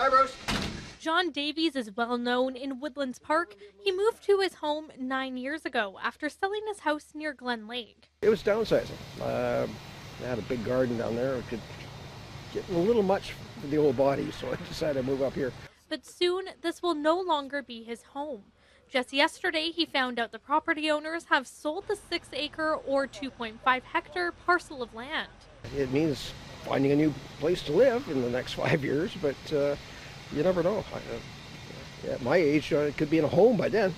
Hi, Bruce. John Davies is well known in Woodlands Park. He moved to his home 9 years ago after selling his house near Glen Lake. It was downsizing. I had a big garden down there. It could get a little much for the old body, so I decided to move up here. But soon, this will no longer be his home. Just yesterday, he found out the property owners have sold the 6-acre or 2.5-hectare parcel of land. It means finding a new place to live in the next 5 years, but you never know. At my age, it could be in a home by then,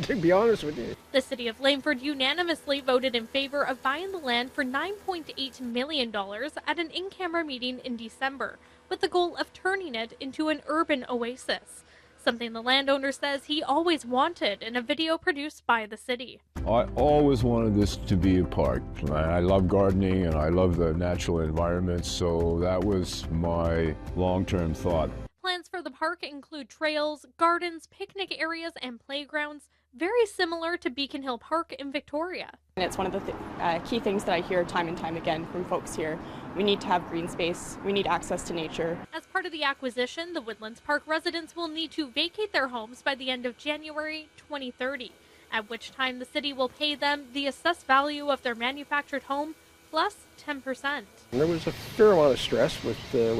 to be honest with you. The City of Langford unanimously voted in favor of buying the land for $9.8 million at an in-camera meeting in December, with the goal of turning it into an urban oasis, something the landowner says he always wanted in a video produced by the city. I always wanted this to be a park. I love gardening and I love the natural environment, so that was my long-term thought. Plans for the park include trails, gardens, picnic areas, and playgrounds, very similar to Beacon Hill Park in Victoria. And it's one of the key things that I hear time and time again from folks here. We need to have green space. We need access to nature. As part of the acquisition, the Woodlands Park residents will need to vacate their homes by the end of January 2030, at which time the city will pay them the assessed value of their manufactured home plus 10%. There was a fair amount of stress with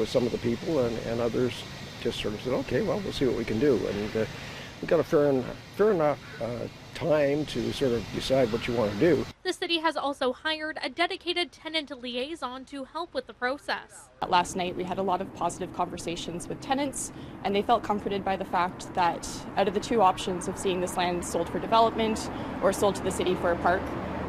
some of the people, and others just sort of said, okay, well, we'll see what we can do. And we got a fair enough time to sort of decide what you want to do. The city has also hired a dedicated tenant liaison to help with the process. Last night we had a lot of positive conversations with tenants, and they felt comforted by the fact that out of the two options of seeing this land sold for development or sold to the city for a park,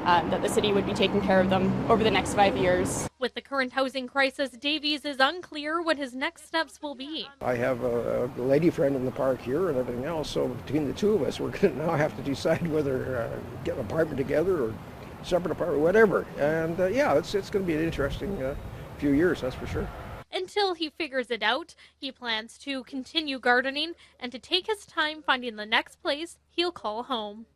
that the city would be taking care of them over the next 5 years. With the current housing crisis, Davies is unclear what his next steps will be. I have a lady friend in the park here and everything else, so between the two of us, we're going to now have to decide whether get an apartment together or separate apartment, whatever. And yeah, it's going to be an interesting few years, that's for sure. Until he figures it out, he plans to continue gardening and to take his time finding the next place he'll call home.